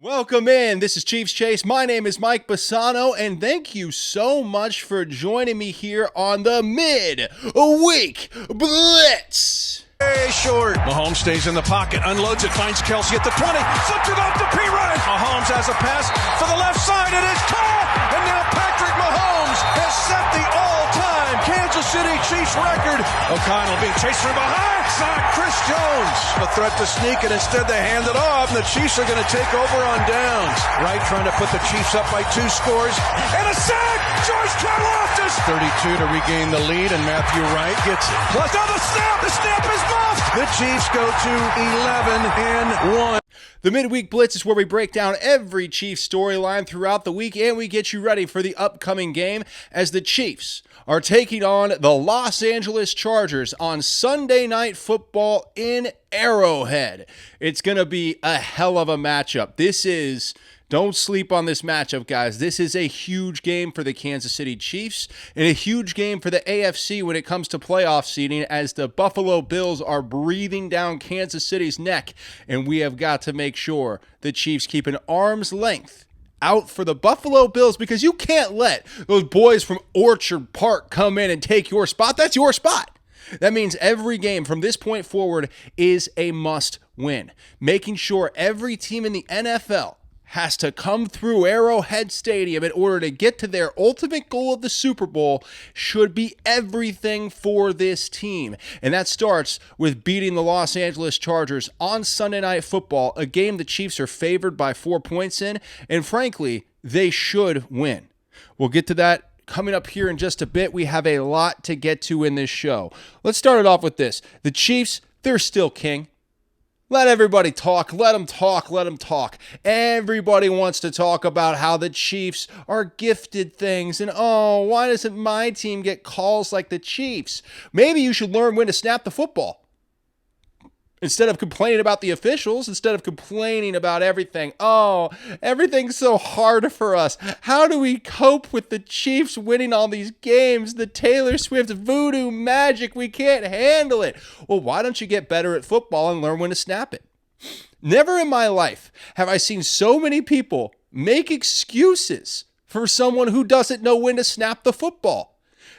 Welcome in. This is Chiefs Chase. My name is Mike Bassano, and thank you so much for joining me here on the Midweek Blitz. Very short. Mahomes stays in the pocket, unloads it, finds Kelsey at the 20, flips it off to P-Ryan. Mahomes has a pass for the left side. It is caught, and now Patrick Mahomes has set the all-time Kansas City Chiefs record. O'Connell being chased from behind. Sack Chris Jones. A threat to sneak, and instead they hand it off, and the Chiefs are going to take over on downs. Wright trying to put the Chiefs up by 2 scores, and a sack. George Karlaftis. 32 to regain the lead, and Matthew Wright gets it. Plus, on the snap is muffed. The Chiefs go to 11-1. The Midweek Blitz is where we break down every Chiefs storyline throughout the week, and we get you ready for the upcoming game as the Chiefs are taking on the Los Angeles Chargers on Sunday Night Football in Arrowhead. It's going to be a hell of a matchup. Don't sleep on this matchup, guys. This is a huge game for the Kansas City Chiefs and a huge game for the AFC when it comes to playoff seeding, as the Buffalo Bills are breathing down Kansas City's neck, and we have got to make sure the Chiefs keep an arm's length out for the Buffalo Bills, because you can't let those boys from Orchard Park come in and take your spot. That's your spot. That means every game from this point forward is a must win. Making sure every team in the NFL has to come through Arrowhead Stadium in order to get to their ultimate goal of the Super Bowl should be everything for this team. And that starts with beating the Los Angeles Chargers on Sunday Night Football, a game the Chiefs are favored by 4 points in, and frankly, they should win. We'll get to that coming up here in just a bit. We have a lot to get to in this show. Let's start it off with this. The Chiefs, they're still king. Let everybody talk. Let them talk. Let them talk. Everybody wants to talk about how the Chiefs are gifted things. And, why doesn't my team get calls like the Chiefs? Maybe you should learn when to snap the football. Instead of complaining about the officials, instead of complaining about everything. Everything's so hard for us. How do we cope with the Chiefs winning all these games? The Taylor Swift voodoo magic, we can't handle it. Well, why don't you get better at football and learn when to snap it? Never in my life have I seen so many people make excuses for someone who doesn't know when to snap the football.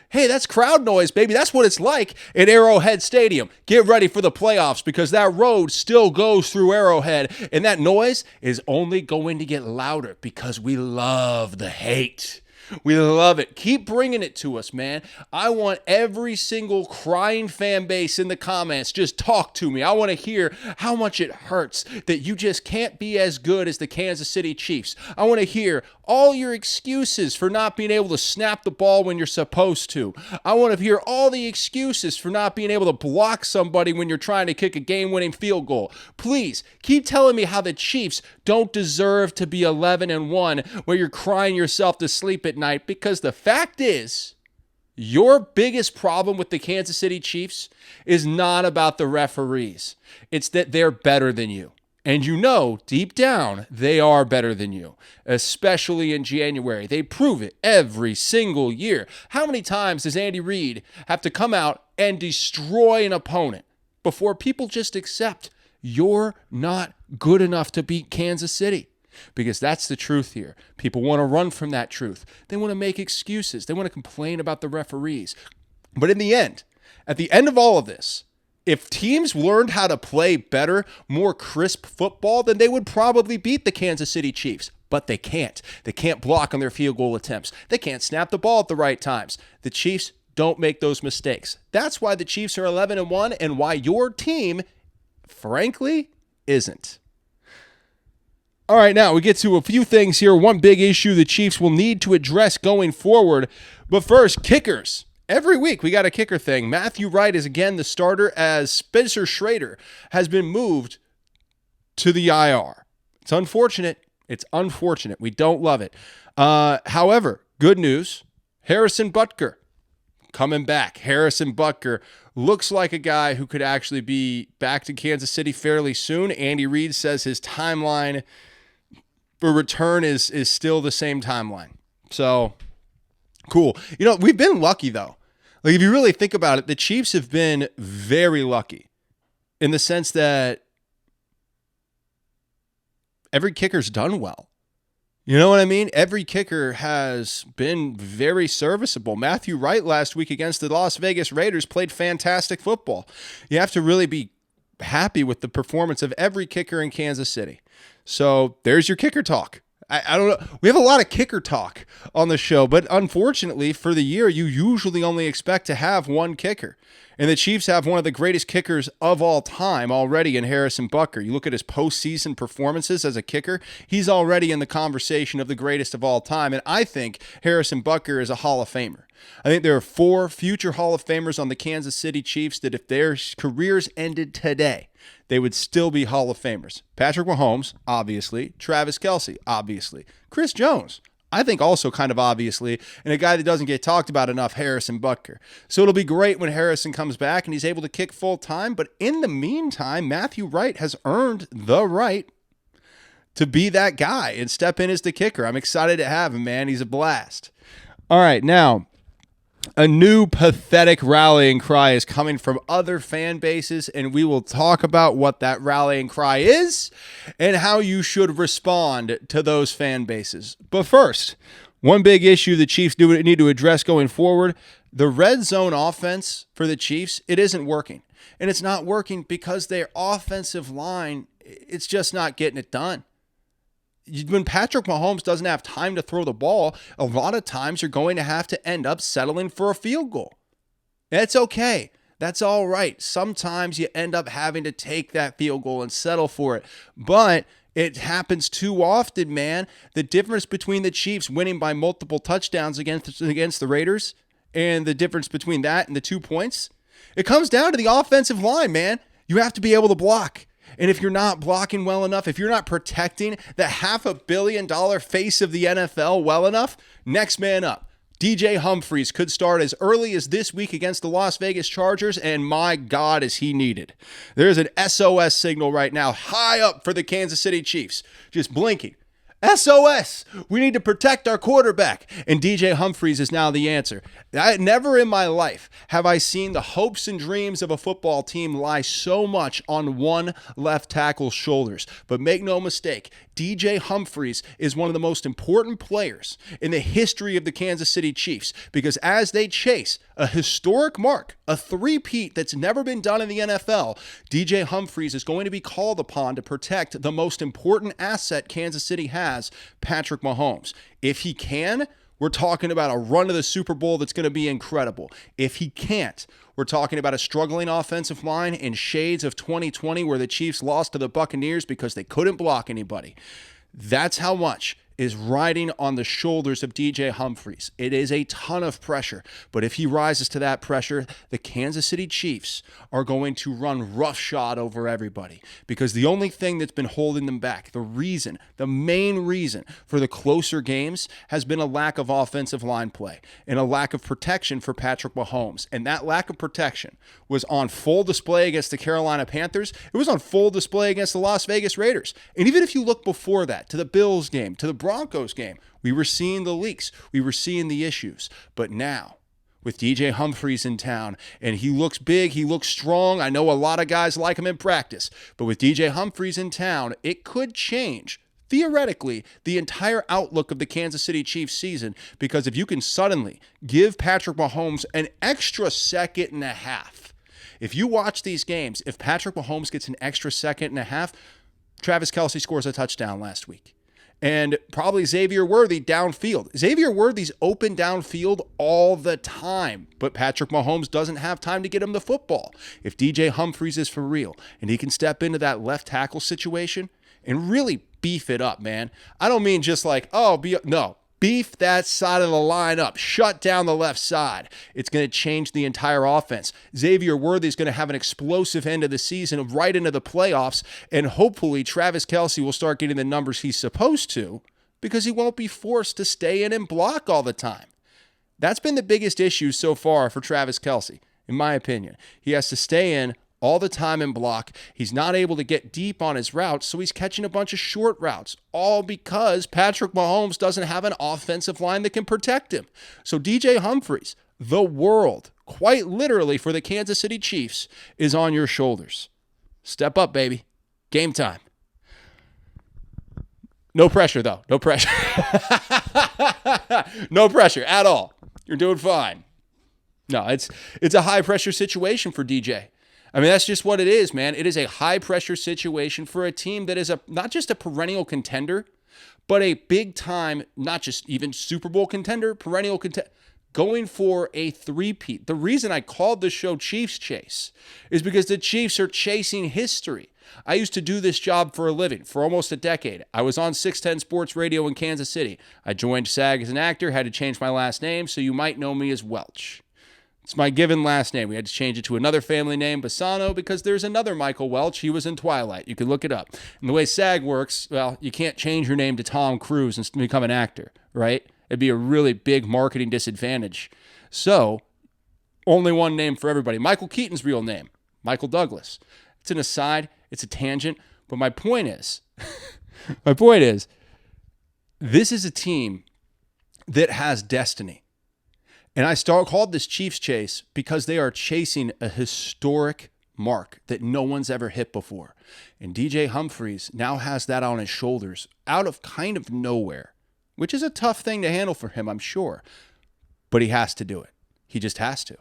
Hey, that's crowd noise, baby. That's what it's like at Arrowhead Stadium. Get ready for the playoffs, because that road still goes through Arrowhead, and that noise is only going to get louder because we love the hate. We love it. Keep bringing it to us, man. I want every single crying fan base in the comments. Just talk to me. I want to hear how much it hurts that you just can't be as good as the Kansas City Chiefs. I want to hear all your excuses for not being able to snap the ball when you're supposed to. I want to hear all the excuses for not being able to block somebody when you're trying to kick a game-winning field goal. Please, keep telling me how the Chiefs don't deserve to be 11-1 where you're crying yourself to sleep at night, because the fact is, your biggest problem with the Kansas City Chiefs is not about the referees. It's that they're better than you. And you know, deep down, they are better than you, especially in January. They prove it every single year. How many times does Andy Reid have to come out and destroy an opponent before people just accept you're not good enough to beat Kansas City? Because that's the truth here. People want to run from that truth. They want to make excuses. They want to complain about the referees. But in the end, at the end of all of this, if teams learned how to play better, more crisp football, then they would probably beat the Kansas City Chiefs. But they can't. They can't block on their field goal attempts. They can't snap the ball at the right times. The Chiefs don't make those mistakes. That's why the Chiefs are 11-1 and why your team, frankly, isn't. All right, now we get to a few things here. One big issue the Chiefs will need to address going forward. But first, kickers. Every week we got a kicker thing. Matthew Wright is again the starter, as Spencer Schrader has been moved to the IR. It's unfortunate. It's unfortunate. We don't love it. However, good news. Harrison Butker coming back. Harrison Butker looks like a guy who could actually be back to Kansas City fairly soon. Andy Reid says his timeline for return is still the same timeline. So, cool. You know, we've been lucky, though. Like, if you really think about it, the Chiefs have been very lucky in the sense that every kicker's done well. You know what I mean? Every kicker has been very serviceable. Matthew Wright last week against the Las Vegas Raiders played fantastic football. You have to really be happy with the performance of every kicker in Kansas City. So there's your kicker talk. I don't know. We have a lot of kicker talk on the show, but unfortunately for the year, you usually only expect to have one kicker. And the Chiefs have one of the greatest kickers of all time already in Harrison Butker. You look at his postseason performances as a kicker, he's already in the conversation of the greatest of all time. And I think Harrison Butker is a Hall of Famer. I think there are 4 future Hall of Famers on the Kansas City Chiefs that if their careers ended today, they would still be Hall of Famers. Patrick Mahomes, obviously. Travis Kelce, obviously. Chris Jones, I think also kind of obviously. And a guy that doesn't get talked about enough, Harrison Butker. So it'll be great when Harrison comes back and he's able to kick full time. But in the meantime, Matthew Wright has earned the right to be that guy and step in as the kicker. I'm excited to have him, man. He's a blast. All right, now, a new pathetic rallying cry is coming from other fan bases, and we will talk about what that rallying cry is and how you should respond to those fan bases. But first, one big issue the Chiefs need to address going forward, the red zone offense for the Chiefs, it isn't working. And it's not working because their offensive line, it's just not getting it done. When Patrick Mahomes doesn't have time to throw the ball, a lot of times you're going to have to end up settling for a field goal. That's okay. That's all right. Sometimes you end up having to take that field goal and settle for it. But it happens too often, man. The difference between the Chiefs winning by multiple touchdowns against the Raiders and the difference between that and the 2 points, it comes down to the offensive line, man. You have to be able to block. And if you're not blocking well enough, if you're not protecting the $500 million face of the NFL well enough, next man up. DJ Humphries could start as early as this week against the Las Vegas Chargers, and my God, is he needed. There's an SOS signal right now high up for the Kansas City Chiefs, just blinking. SOS, we need to protect our quarterback. And DJ Humphries is now the answer. Never in my life have I seen the hopes and dreams of a football team lie so much on one left tackle's shoulders. But make no mistake, DJ Humphries is one of the most important players in the history of the Kansas City Chiefs, because as they chase a historic mark, a three-peat that's never been done in the NFL, DJ Humphries is going to be called upon to protect the most important asset Kansas City has, Patrick Mahomes. If he can, we're talking about a run to the Super Bowl that's going to be incredible. If he can't, we're talking about a struggling offensive line in shades of 2020 where the Chiefs lost to the Buccaneers because they couldn't block anybody. That's how much is riding on the shoulders of DJ Humphries. It is a ton of pressure, but if he rises to that pressure, the Kansas City Chiefs are going to run roughshod over everybody, because the only thing that's been holding them back, the main reason for the closer games has been a lack of offensive line play and a lack of protection for Patrick Mahomes. And that lack of protection was on full display against the Carolina Panthers. It was on full display against the Las Vegas Raiders. And even if you look before that to the Bills game, to the Broncos game, we were seeing the leaks, we were seeing the issues. But now, with DJ Humphries in town, and he looks big, he looks strong. I know a lot of guys like him in practice, but with DJ Humphries in town, it could change, theoretically, the entire outlook of the Kansas City Chiefs season, because if you can suddenly give Patrick Mahomes an extra second and a half, if you watch these games, if Patrick Mahomes gets an extra second and a half, Travis Kelce scores a touchdown last week. And probably Xavier Worthy downfield. Xavier Worthy's open downfield all the time, but Patrick Mahomes doesn't have time to get him the football. If DJ Humphries is for real and he can step into that left tackle situation and really beef it up, man. I don't mean just like, beef that side of the line up. Shut down the left side. It's going to change the entire offense. Xavier Worthy is going to have an explosive end of the season, right into the playoffs, and hopefully Travis Kelce will start getting the numbers he's supposed to, because he won't be forced to stay in and block all the time. That's been the biggest issue so far for Travis Kelce, in my opinion. He has to stay in all the time and block. He's not able to get deep on his routes, so he's catching a bunch of short routes, all because Patrick Mahomes doesn't have an offensive line that can protect him. So DJ Humphries, the world, quite literally for the Kansas City Chiefs, is on your shoulders. Step up, baby. Game time. No pressure, though. No pressure. No pressure at all. You're doing fine. No, it's a high-pressure situation for DJ. I mean, that's just what it is, man. It is a high-pressure situation for a team that is not just a perennial contender, but a big-time, not just even Super Bowl contender, perennial contender, going for a three-peat. The reason I called the show Chiefs Chase is because the Chiefs are chasing history. I used to do this job for a living for almost a decade. I was on 610 Sports Radio in Kansas City. I joined SAG as an actor, had to change my last name, so you might know me as Welch. It's my given last name. We had to change it to another family name, Bassano, because there's another Michael Welch. He was in Twilight. You can look it up. And the way SAG works, well, you can't change your name to Tom Cruise and become an actor, right? It'd be a really big marketing disadvantage. So, only one name for everybody. Michael Keaton's real name, Michael Douglas. It's an aside. It's a tangent. But my point is, this is a team that has destiny. And I called this Chiefs chase because they are chasing a historic mark that no one's ever hit before. And DJ Humphries now has that on his shoulders out of kind of nowhere, which is a tough thing to handle for him, I'm sure. But he has to do it. He just has to.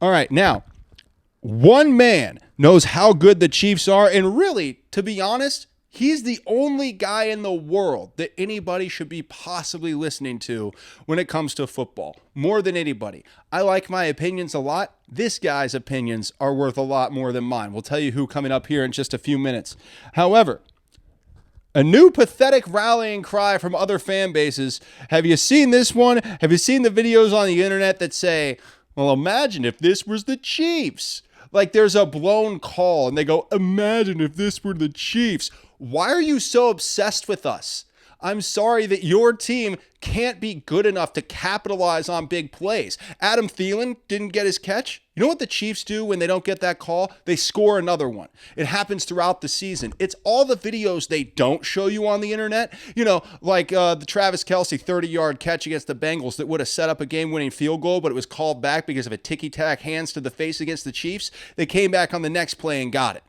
All right, now, one man knows how good the Chiefs are, and really, to be honest, he's the only guy in the world that anybody should be possibly listening to when it comes to football, more than anybody. I like my opinions a lot. This guy's opinions are worth a lot more than mine. We'll tell you who coming up here in just a few minutes. However, a new pathetic rallying cry from other fan bases. Have you seen this one? Have you seen the videos on the internet that say, well, imagine if this was the Chiefs? Like there's a blown call and they go, imagine if this were the Chiefs. Why are you so obsessed with us? I'm sorry that your team can't be good enough to capitalize on big plays. Adam Thielen didn't get his catch. You know what the Chiefs do when they don't get that call? They score another one. It happens throughout the season. It's all the videos they don't show you on the internet. You know, like the Travis Kelce 30-yard catch against the Bengals that would have set up a game-winning field goal, but it was called back because of a ticky-tack hands to the face against the Chiefs. They came back on the next play and got it.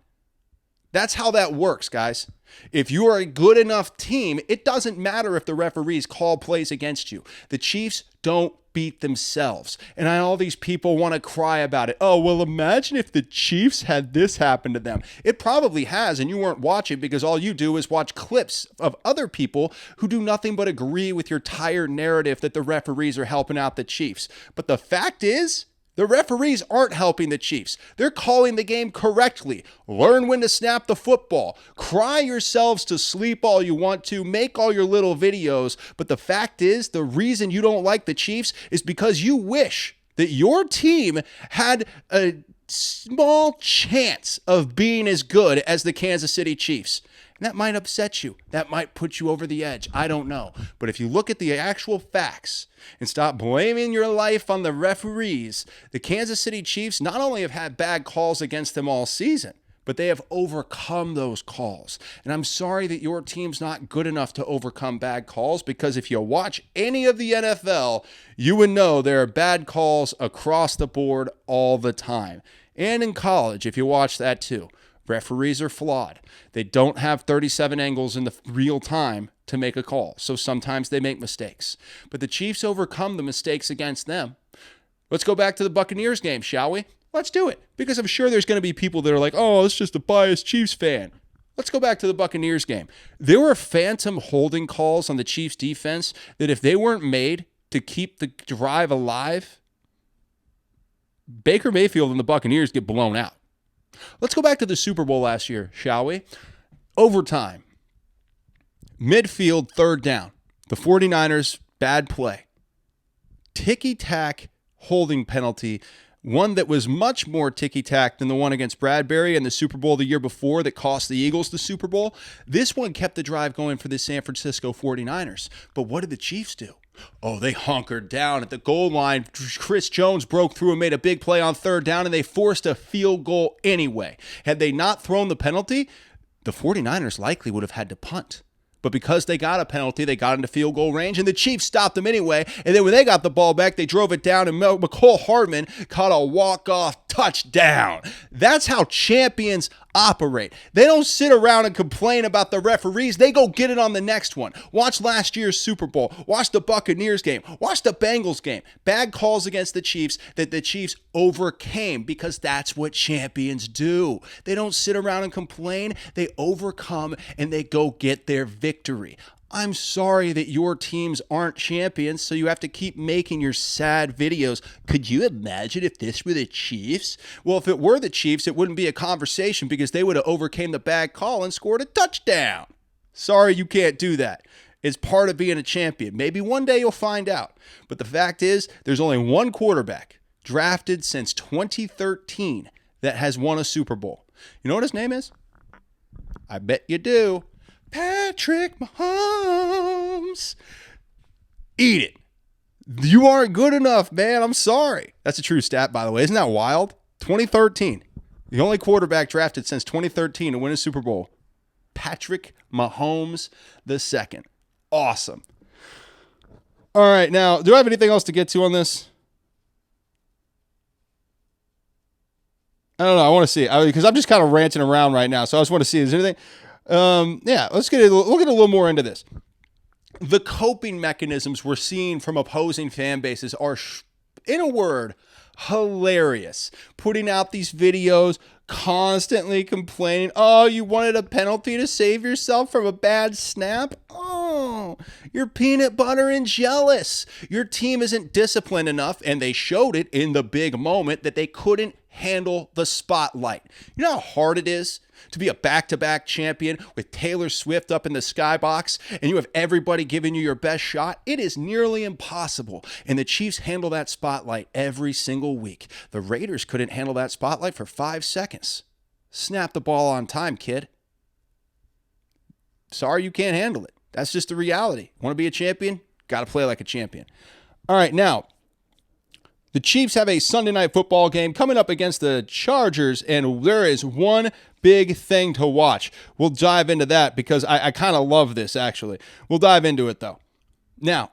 That's how that works, guys. If you are a good enough team, it doesn't matter if the referees call plays against you. The Chiefs don't beat themselves. And all these people want to cry about it. Oh, well, imagine if the Chiefs had this happen to them. It probably has, and you weren't watching because all you do is watch clips of other people who do nothing but agree with your tired narrative that the referees are helping out the Chiefs. But the fact is, the referees aren't helping the Chiefs. They're calling the game correctly. Learn when to snap the football. Cry yourselves to sleep all you want to. Make all your little videos. But the fact is, the reason you don't like the Chiefs is because you wish that your team had a small chance of being as good as the Kansas City Chiefs. And that might upset you. That might put you over the edge. I don't know. But if you look at the actual facts and stop blaming your life on the referees, the Kansas City Chiefs not only have had bad calls against them all season, but they have overcome those calls. And I'm sorry that your team's not good enough to overcome bad calls, because if you watch any of the NFL, you would know there are bad calls across the board all the time. And in college, if you watch that too. Referees are flawed. They don't have 37 angles in the real time to make a call, so sometimes they make mistakes. But the Chiefs overcome the mistakes against them. Let's go back to the Buccaneers game, shall we? Let's do it, because I'm sure there's going to be people that are like, oh, it's just a biased Chiefs fan. Let's go back to the Buccaneers game. There were phantom holding calls on the Chiefs defense that if they weren't made to keep the drive alive, Baker Mayfield and the Buccaneers get blown out. Let's go back to the Super Bowl last year, shall we? Overtime. Midfield, third down. The 49ers, bad play. Ticky-tack holding penalty. One that was much more ticky-tack than the one against Bradbury in the Super Bowl the year before that cost the Eagles the Super Bowl. This one kept the drive going for the San Francisco 49ers. But what did the Chiefs do? Oh, they hunkered down at the goal line. Chris Jones broke through and made a big play on third down, and they forced a field goal anyway. Had they not thrown the penalty, the 49ers likely would have had to punt. But because they got a penalty, they got into field goal range, and the Chiefs stopped them anyway. And then when they got the ball back, they drove it down, and McCole Hardman caught a walk-off touchdown. That's how champions operate. They don't sit around and complain about the referees. They go get it on the next one. Watch last year's Super Bowl. Watch the Buccaneers game. Watch the Bengals game. Bad calls against the Chiefs that the Chiefs overcame, because that's what champions do. They don't sit around and complain. They overcome and they go get their victory. I'm sorry that your teams aren't champions, so you have to keep making your sad videos. Could you imagine if this were the Chiefs? Well, if it were the Chiefs, it wouldn't be a conversation, because they would have overcame the bad call and scored a touchdown. Sorry, you can't do that. It's part of being a champion. Maybe one day you'll find out. But the fact is, there's only one quarterback drafted since 2013 that has won a Super Bowl. You know what his name is? I bet you do. Patrick Mahomes. Eat it. You aren't good enough, man. I'm sorry. That's a true stat, by the way. Isn't that wild? 2013. The only quarterback drafted since 2013 to win a Super Bowl. Patrick Mahomes II. Awesome. All right, now, do I have anything else to get to on this? I don't know. I want to see, because I'm just kind of ranting around right now. So I just want to see, is there anything? We'll get a little more into this. The coping mechanisms we're seeing from opposing fan bases are, in a word, hilarious. Putting out these videos, constantly complaining, oh, you wanted a penalty to save yourself from a bad snap? Oh, you're peanut butter and jealous. Your team isn't disciplined enough, and they showed it in the big moment that they couldn't handle the spotlight. You know how hard it is to be a back-to-back champion with Taylor Swift up in the skybox, and you have everybody giving you your best shot? It is nearly impossible, and the Chiefs handle that spotlight every single week. The Raiders couldn't handle that spotlight for 5 seconds. Snap the ball on time, kid. Sorry you can't handle it. That's just the reality. Want to be a champion? Got to play like a champion. All right, now, the Chiefs have a Sunday night football game coming up against the Chargers, and there is one big thing to watch. We'll dive into that because I kind of love this, actually. We'll dive into it, though. Now,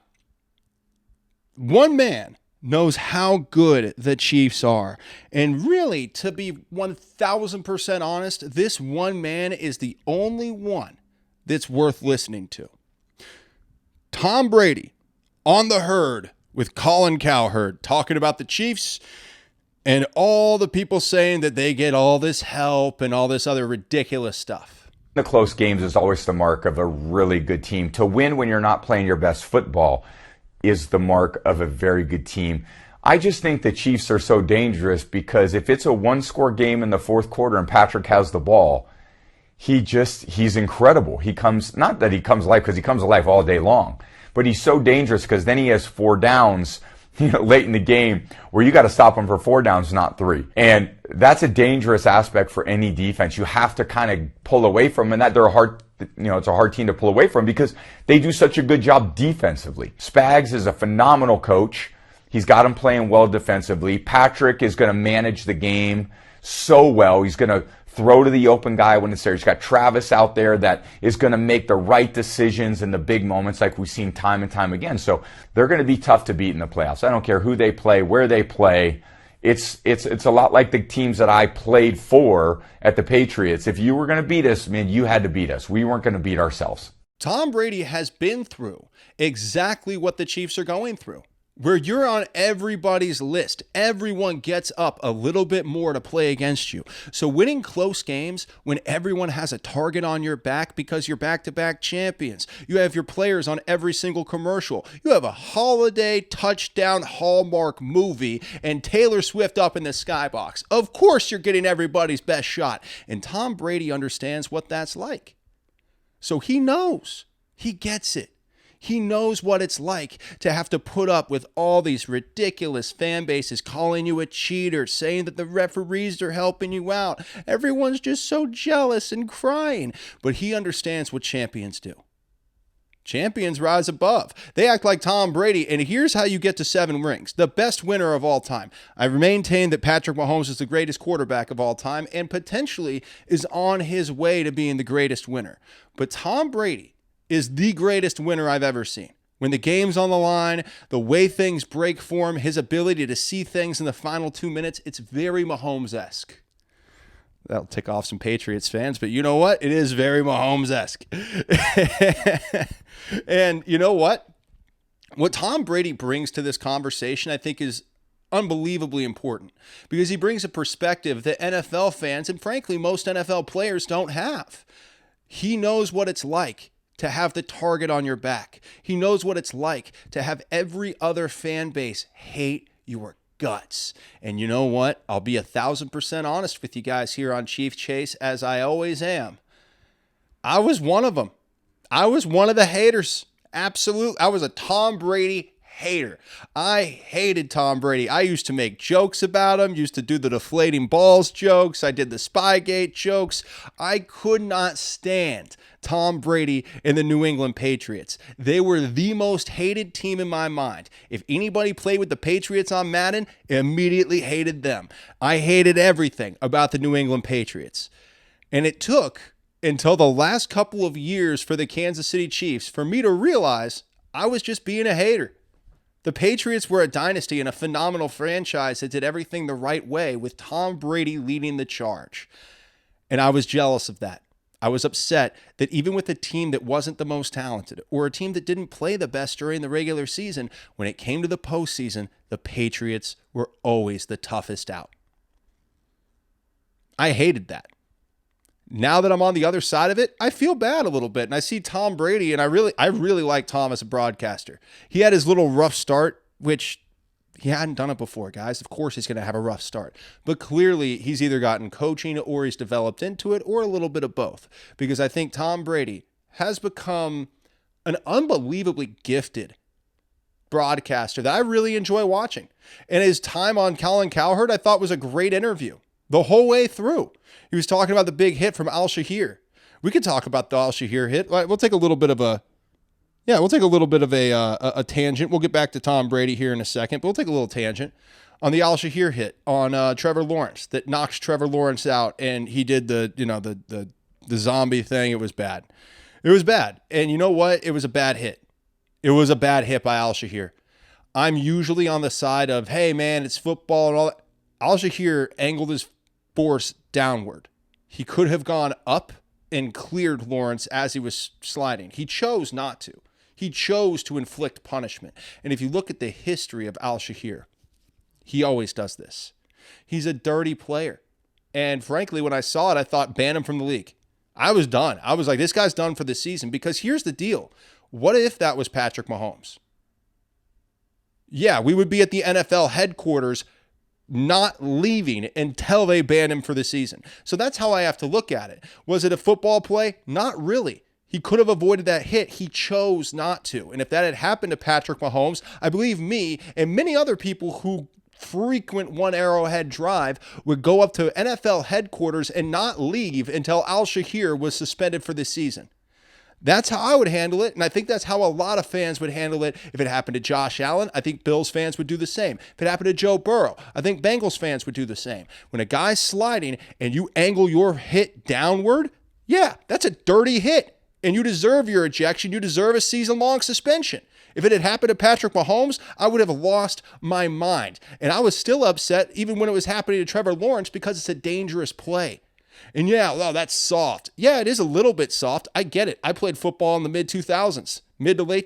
one man knows how good the Chiefs are. And really, to be 1,000% honest, this one man is the only one that's worth listening to. Tom Brady on the herd with Colin Cowherd talking about the Chiefs and all the people saying that they get all this help and all this other ridiculous stuff. The close games is always the mark of a really good team. To win when you're not playing your best football is the mark of a very good team. I just think the Chiefs are so dangerous because if it's a one-score game in the fourth quarter and Patrick has the ball, he's incredible. Not that he comes alive, because he comes alive all day long, but he's so dangerous because then he has 4 downs, late in the game where you got to stop him for 4 downs, not 3. And that's a dangerous aspect for any defense. You have to kind of pull away from him, and that it's a hard team to pull away from because they do such a good job defensively. Spags is a phenomenal coach. He's got him playing well defensively. Patrick is going to manage the game so well. He's going to throw to the open guy when it's there. He's got Travis out there that is going to make the right decisions in the big moments like we've seen time and time again. So they're going to be tough to beat in the playoffs. I don't care who they play, where they play. It's a lot like the teams that I played for at the Patriots. If you were going to beat us, man, you had to beat us. We weren't going to beat ourselves. Tom Brady has been through exactly what the Chiefs are going through, where you're on everybody's list. Everyone gets up a little bit more to play against you. So winning close games when everyone has a target on your back because you're back-to-back champions. You have your players on every single commercial. You have a holiday touchdown Hallmark movie and Taylor Swift up in the skybox. Of course you're getting everybody's best shot. And Tom Brady understands what that's like. So he knows. He gets it. He knows what it's like to have to put up with all these ridiculous fan bases calling you a cheater, saying that the referees are helping you out. Everyone's just so jealous and crying. But he understands what champions do. Champions rise above. They act like Tom Brady, and here's how you get to 7 rings. The best winner of all time. I maintain that Patrick Mahomes is the greatest quarterback of all time and potentially is on his way to being the greatest winner. But Tom Brady is the greatest winner I've ever seen. When the game's on the line, the way things break for him, his ability to see things in the final 2 minutes, it's very Mahomes-esque. That'll tick off some Patriots fans, but you know what? It is very Mahomes-esque. And you know what? What Tom Brady brings to this conversation, I think, is unbelievably important because he brings a perspective that NFL fans and frankly most NFL players don't have. He knows what it's like to have the target on your back. He knows what it's like to have every other fan base hate your guts. And you know what? I'll be 1,000% honest with you guys here on Chief Chase, as I always am. I was one of them. I was one of the haters. Absolutely. I was a Tom Brady hater. I hated Tom Brady. I used to make jokes about him, used to do the deflating balls jokes. I did the Spygate jokes. I could not stand Tom Brady and the New England Patriots. They were the most hated team in my mind. If anybody played with the Patriots on Madden, immediately hated them. I hated everything about the New England Patriots. And it took until the last couple of years for the Kansas City Chiefs for me to realize I was just being a hater. The Patriots were a dynasty and a phenomenal franchise that did everything the right way with Tom Brady leading the charge. And I was jealous of that. I was upset that even with a team that wasn't the most talented or a team that didn't play the best during the regular season, when it came to the postseason, the Patriots were always the toughest out. I hated that. Now that I'm on the other side of it, I feel bad a little bit. And I see Tom Brady, and I really like Tom as a broadcaster. He had his little rough start, which he hadn't done it before, guys. Of course he's going to have a rough start. But clearly he's either gotten coaching or he's developed into it or a little bit of both. Because I think Tom Brady has become an unbelievably gifted broadcaster that I really enjoy watching. And his time on Colin Cowherd I thought was a great interview the whole way through. He was talking about the big hit from Al Shahir. We could talk about the Al Shahir hit. We'll take a little bit of a tangent. We'll get back to Tom Brady here in a second, but we'll take a little tangent on the Al Shahir hit on Trevor Lawrence that knocks Trevor Lawrence out, and he did the zombie thing. It was bad. It was bad, and you know what? It was a bad hit. It was a bad hit by Al Shahir. I'm usually on the side of, hey man, it's football and all that. Al Shahir angled his force downward. He could have gone up and cleared Lawrence as he was sliding. He chose not to. He chose to inflict punishment. And if you look at the history of Al Shahir, he always does this. He's a dirty player. And frankly, when I saw it, I thought, ban him from the league. I was done. I was like, this guy's done for the season. Because here's the deal. What if that was Patrick Mahomes? Yeah, we would be at the NFL headquarters not leaving until they ban him for the season. So that's how I have to look at it. Was it a football play? Not really. He could have avoided that hit. He chose not to. And if that had happened to Patrick Mahomes, I believe me and many other people who frequent One Arrowhead Drive would go up to NFL headquarters and not leave until Al Shahir was suspended for the season. That's how I would handle it, and I think that's how a lot of fans would handle it. If it happened to Josh Allen, I think Bills fans would do the same. If it happened to Joe Burrow, I think Bengals fans would do the same. When a guy's sliding and you angle your hit downward, yeah, that's a dirty hit, and you deserve your ejection. You deserve a season-long suspension. If it had happened to Patrick Mahomes, I would have lost my mind, and I was still upset even when it was happening to Trevor Lawrence because it's a dangerous play. And yeah, well, that's soft. Yeah, it is a little bit soft. I get it. I played football in the mid to late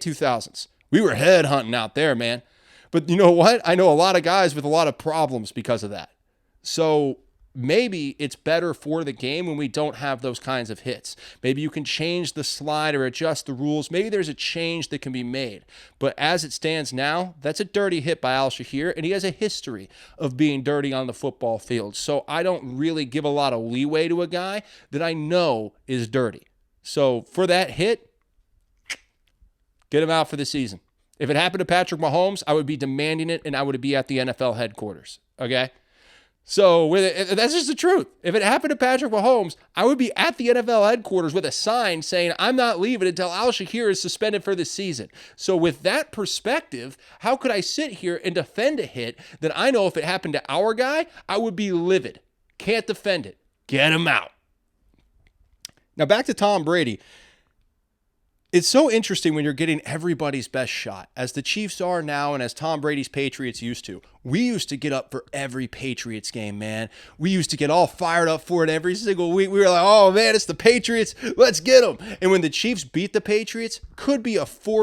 2000s. We were head hunting out there, man. But you know what? I know a lot of guys with a lot of problems because of that. So maybe it's better for the game when we don't have those kinds of hits. Maybe you can change the slide or adjust the rules. Maybe there's a change that can be made. But as it stands now, that's a dirty hit by Al Shahir, and he has a history of being dirty on the football field. So I don't really give a lot of leeway to a guy that I know is dirty. So for that hit, get him out for the season. If it happened to Patrick Mahomes, I would be demanding it, and I would be at the NFL headquarters, okay? So that's just the truth. If it happened to Patrick Mahomes, I would be at the NFL headquarters with a sign saying, I'm not leaving until Al Shahir is suspended for the season. So with that perspective, how could I sit here and defend a hit that I know if it happened to our guy, I would be livid. Can't defend it. Get him out. Now back to Tom Brady. It's so interesting when you're getting everybody's best shot, as the Chiefs are now and as Tom Brady's Patriots used to. We used to get up for every Patriots game, man. We used to get all fired up for it every single week. We were like, oh, man, it's the Patriots. Let's get them. And when the Chiefs beat the Patriots, could be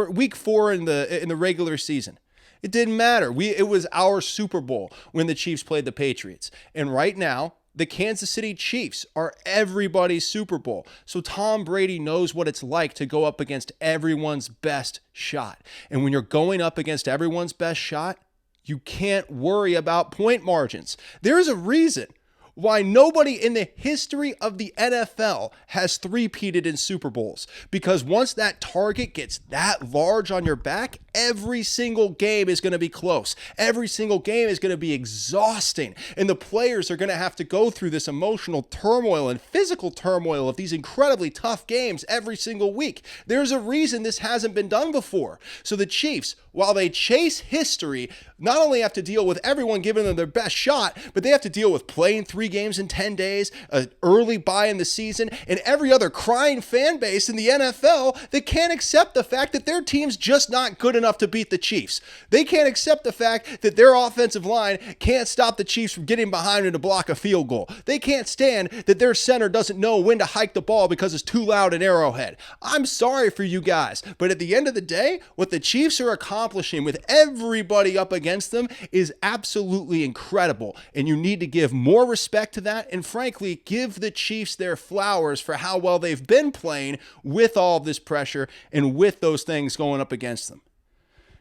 week 4 in the regular season. It didn't matter. It was our Super Bowl when the Chiefs played the Patriots. And right now, the Kansas City Chiefs are everybody's Super Bowl. So Tom Brady knows what it's like to go up against everyone's best shot. And when you're going up against everyone's best shot, you can't worry about point margins. There's a reason why nobody in the history of the NFL has three-peated in Super Bowls. Because once that target gets that large on your back, every single game is going to be close. Every single game is going to be exhausting. And the players are going to have to go through this emotional turmoil and physical turmoil of these incredibly tough games every single week. There's a reason this hasn't been done before. So the Chiefs, while they chase history, not only have to deal with everyone giving them their best shot, but they have to deal with playing 3 games in 10 days, an early bye in the season, and every other crying fan base in the NFL that can't accept the fact that their team's just not good enough to beat the Chiefs. They can't accept the fact that their offensive line can't stop the Chiefs from getting behind and to block a field goal. They can't stand that their center doesn't know when to hike the ball because it's too loud in Arrowhead. I'm sorry for you guys, but at the end of the day, what the Chiefs are accomplishing with everybody up against them is absolutely incredible, and you need to give more respect to that, and frankly, give the Chiefs their flowers for how well they've been playing with all this pressure and with those things going up against them.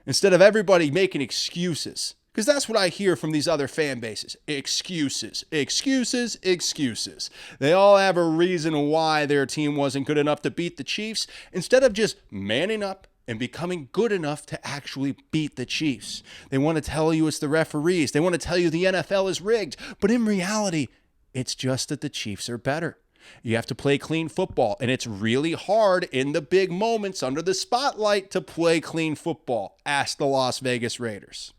Instead of everybody making excuses, because that's what I hear from these other fan bases. Excuses, excuses, excuses. They all have a reason why their team wasn't good enough to beat the Chiefs, instead of just manning up and becoming good enough to actually beat the Chiefs. They want to tell you it's the referees. They want to tell you the NFL is rigged. But in reality, it's just that the Chiefs are better. You have to play clean football, and it's really hard in the big moments under the spotlight to play clean football. Ask the Las Vegas Raiders.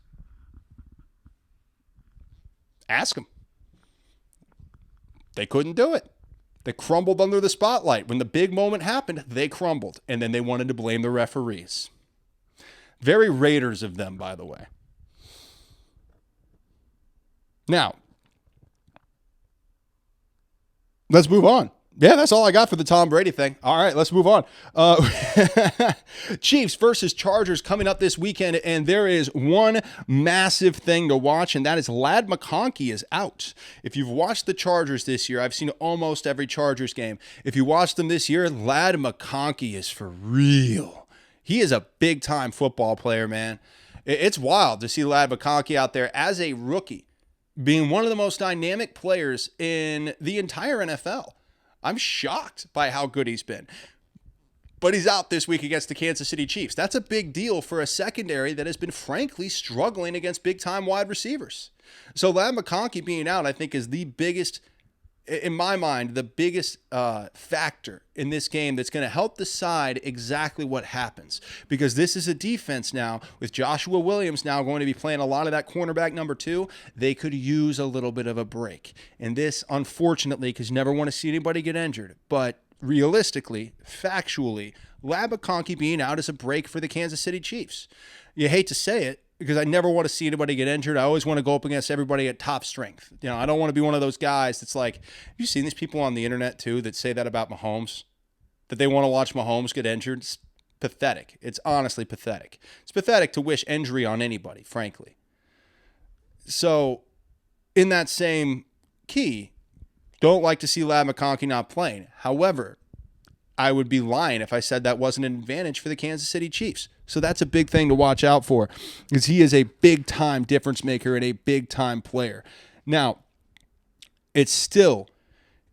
Ask them. They couldn't do it. They crumbled under the spotlight. When the big moment happened, they crumbled, and then they wanted to blame the referees. Very Raiders of them, by the way. Now, let's move on. Yeah, that's all I got for the Tom Brady thing. All right, let's move on. Chiefs versus Chargers coming up this weekend, and there is one massive thing to watch, and that is Ladd McConkey is out. If you've watched the Chargers this year, I've seen almost every Chargers game. If you watched them this year, Ladd McConkey is for real. He is a big-time football player, man. It's wild to see Ladd McConkey out there as a rookie, being one of the most dynamic players in the entire NFL. I'm shocked by how good he's been. But he's out this week against the Kansas City Chiefs. That's a big deal for a secondary that has been, frankly, struggling against big-time wide receivers. So Ladd McConkey being out, I think, is the biggest, in my mind, the biggest factor in this game that's going to help decide exactly what happens. Because this is a defense now, with Joshua Williams now going to be playing a lot of that cornerback number 2, they could use a little bit of a break. And this, unfortunately, because you never want to see anybody get injured, but realistically, factually, Ladd McConkey being out is a break for the Kansas City Chiefs. You hate to say it, because I never want to see anybody get injured. I always want to go up against everybody at top strength. You know, I don't want to be one of those guys that's like, have you seen these people on the internet too that say that about Mahomes? That they want to watch Mahomes get injured? It's pathetic. It's honestly pathetic. It's pathetic to wish injury on anybody, frankly. So, in that same key, don't like to see Ladd McConkey not playing. However, I would be lying if I said that wasn't an advantage for the Kansas City Chiefs. So that's a big thing to watch out for, because he is a big-time difference maker and a big-time player. Now, it's still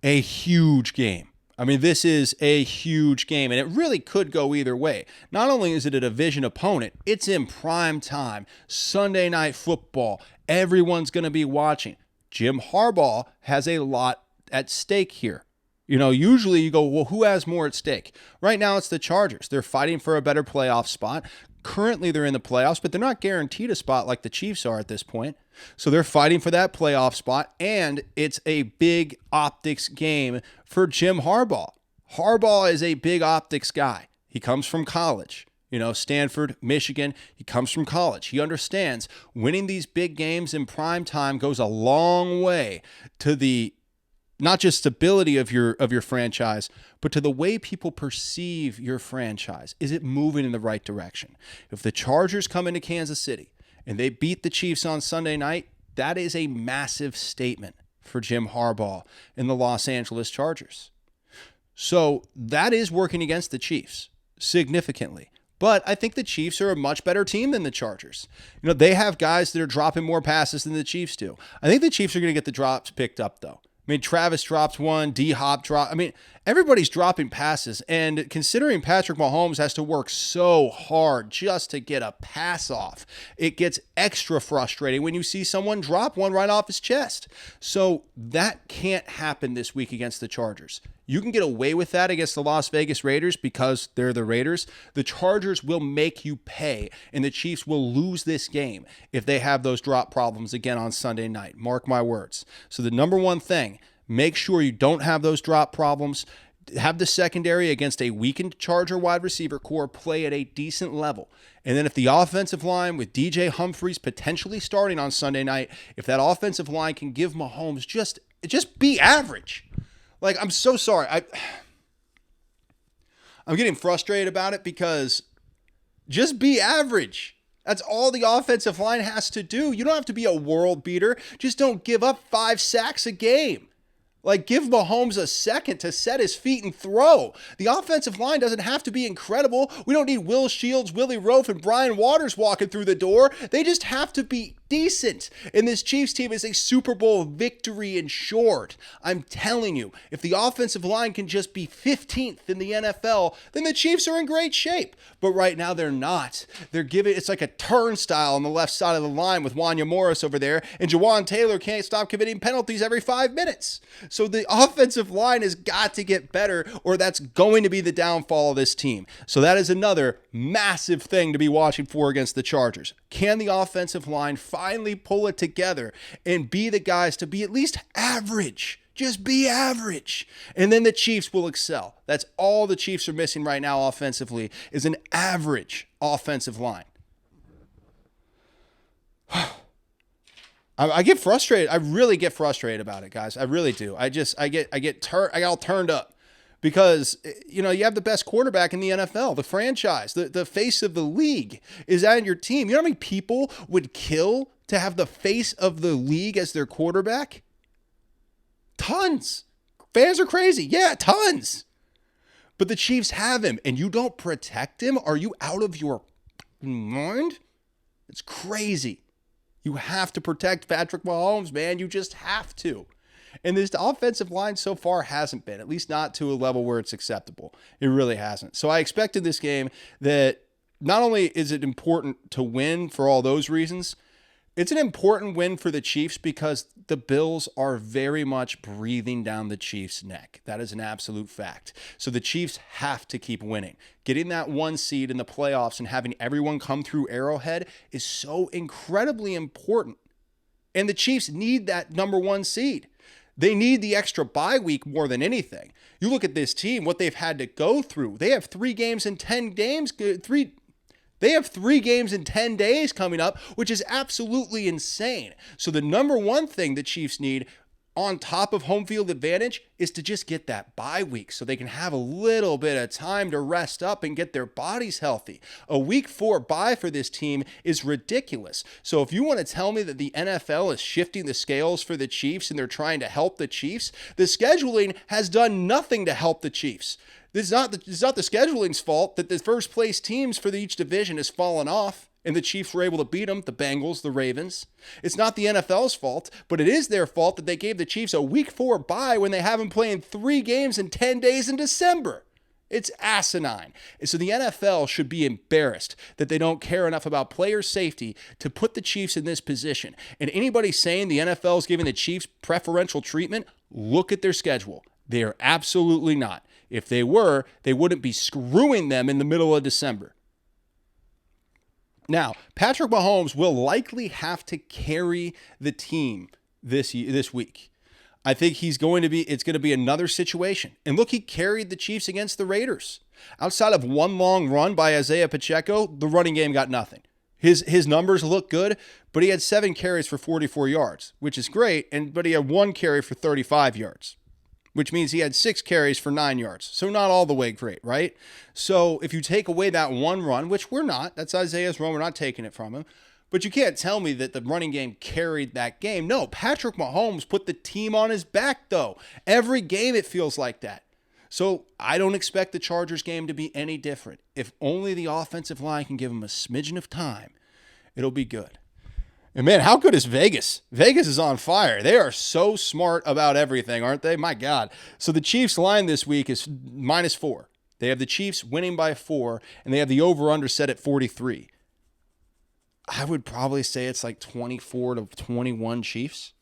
a huge game. I mean, this is a huge game, and it really could go either way. Not only is it a division opponent, it's in prime time, Sunday Night Football. Everyone's going to be watching. Jim Harbaugh has a lot at stake here. You know, usually you go, well, who has more at stake? Right now, it's the Chargers. They're fighting for a better playoff spot. Currently, they're in the playoffs, but they're not guaranteed a spot like the Chiefs are at this point. So they're fighting for that playoff spot, and it's a big optics game for Jim Harbaugh. Harbaugh is a big optics guy. He comes from college. Stanford, Michigan, he comes from college. He understands winning these big games in prime time goes a long way to the not just stability of your franchise, but to the way people perceive your franchise. Is it moving in the right direction? If the Chargers come into Kansas City and they beat the Chiefs on Sunday night, that is a massive statement for Jim Harbaugh and the Los Angeles Chargers. So that is working against the Chiefs significantly. But I think the Chiefs are a much better team than the Chargers. They have guys that are dropping more passes than the Chiefs do. I think the Chiefs are going to get the drops picked up, though. Travis drops one, D-Hop dropped. Everybody's dropping passes. And considering Patrick Mahomes has to work so hard just to get a pass off, it gets extra frustrating when you see someone drop one right off his chest. So that can't happen this week against the Chargers. You can get away with that against the Las Vegas Raiders because they're the Raiders. The Chargers will make you pay, and the Chiefs will lose this game if they have those drop problems again on Sunday night. Mark my words. So the number one thing, make sure you don't have those drop problems. Have the secondary against a weakened Charger wide receiver core play at a decent level. And then if the offensive line with DJ Humphries potentially starting on Sunday night, if that offensive line can give Mahomes just be average. I'm so sorry. I'm getting frustrated about it because just be average. That's all the offensive line has to do. You don't have to be a world beater. Just don't give up 5 sacks a game. Give Mahomes a second to set his feet and throw. The offensive line doesn't have to be incredible. We don't need Will Shields, Willie Roaf, and Brian Waters walking through the door. They just have to be decent. And this Chiefs team is a Super Bowl victory in short. I'm telling you, if the offensive line can just be 15th in the NFL, then the Chiefs are in great shape. But right now they're not. It's like a turnstile on the left side of the line with Wanya Morris over there, and Jawan Taylor can't stop committing penalties every 5 minutes. So the offensive line has got to get better, or that's going to be the downfall of this team. So that is another massive thing to be watching for against the Chargers. Can the offensive line finally pull it together and be the guys to be at least average? Just be average. And then the Chiefs will excel. That's all the Chiefs are missing right now offensively is an average offensive line. I get frustrated. I really get frustrated about it, guys. I really do. I got all turned up because, you have the best quarterback in the NFL, the franchise, the face of the league is at your team. You know how many people would kill to have the face of the league as their quarterback? Tons. Fans are crazy. Yeah, tons. But the Chiefs have him, and you don't protect him? Are you out of your mind? It's crazy. You have to protect Patrick Mahomes, man. You just have to. And this offensive line so far hasn't been, at least not to a level where it's acceptable. It really hasn't. So I expected this game that not only is it important to win for all those reasons, it's an important win for the Chiefs because the Bills are very much breathing down the Chiefs' neck. That is an absolute fact. So the Chiefs have to keep winning. Getting that 1 seed in the playoffs and having everyone come through Arrowhead is so incredibly important. And the Chiefs need that number 1 seed. They need the extra bye week more than anything. You look at this team, what they've had to go through. They have 3 games in 10 games. They have 3 games in 10 days coming up, which is absolutely insane. So the number 1 thing the Chiefs need on top of home field advantage is to just get that bye week so they can have a little bit of time to rest up and get their bodies healthy. A week 4 bye for this team is ridiculous. So if you want to tell me that the NFL is shifting the scales for the Chiefs and they're trying to help the Chiefs, the scheduling has done nothing to help the Chiefs. It's not the scheduling's fault that the first place teams for each division has fallen off and the Chiefs were able to beat them, the Bengals, the Ravens. It's not the NFL's fault, but it is their fault that they gave the Chiefs a week 4 bye when they have them playing 3 games in 10 days in December. It's asinine. And so the NFL should be embarrassed that they don't care enough about player safety to put the Chiefs in this position. And anybody saying the NFL is giving the Chiefs preferential treatment, look at their schedule. They are absolutely not. If they were, they wouldn't be screwing them in the middle of December. Now, Patrick Mahomes will likely have to carry the team this week. I think it's going to be another situation. And look, he carried the Chiefs against the Raiders. Outside of one long run by Isaiah Pacheco, the running game got nothing. His numbers look good, but he had 7 carries for 44 yards, which is great, but he had 1 carry for 35 yards, which means he had 6 carries for 9 yards. So not all the way great, right? So if you take away that one run, which we're not, that's Isaiah's run, we're not taking it from him, but you can't tell me that the running game carried that game. No, Patrick Mahomes put the team on his back, though. Every game it feels like that. So I don't expect the Chargers game to be any different. If only the offensive line can give them a smidgen of time, it'll be good. And man, how good is Vegas? Vegas is on fire. They are so smart about everything, aren't they? My God. So the Chiefs line this week is -4. They have the Chiefs winning by 4, and they have the over-under set at 43. I would probably say it's like 24-21 Chiefs.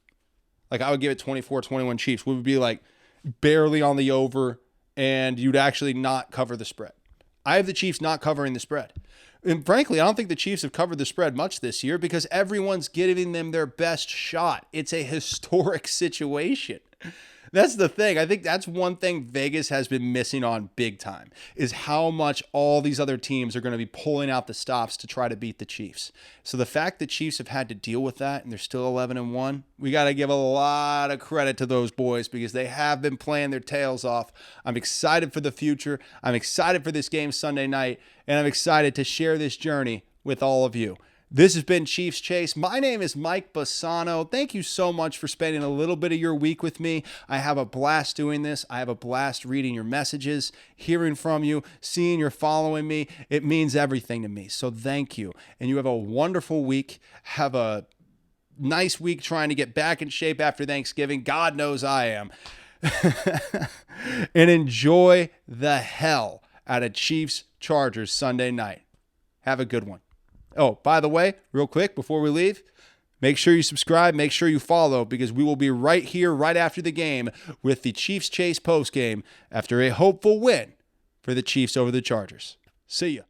Like I would give it 24-21 Chiefs. We would be like barely on the over, and you'd actually not cover the spread. I have the Chiefs not covering the spread. And frankly, I don't think the Chiefs have covered the spread much this year because everyone's giving them their best shot. It's a historic situation. That's the thing. I think that's one thing Vegas has been missing on big time is how much all these other teams are going to be pulling out the stops to try to beat the Chiefs. So the fact that Chiefs have had to deal with that and they're still 11-1, we got to give a lot of credit to those boys because they have been playing their tails off. I'm excited for the future. I'm excited for this game Sunday night, and I'm excited to share this journey with all of you. This has been Chiefs Chase. My name is Mike Bassano. Thank you so much for spending a little bit of your week with me. I have a blast doing this. I have a blast reading your messages, hearing from you, seeing you're following me. It means everything to me. So thank you. And you have a wonderful week. Have a nice week trying to get back in shape after Thanksgiving. God knows I am. And enjoy the hell out of Chiefs Chargers Sunday night. Have a good one. Oh, by the way, real quick before we leave, make sure you subscribe, make sure you follow, because we will be right here right after the game with the Chiefs Chase postgame after a hopeful win for the Chiefs over the Chargers. See ya.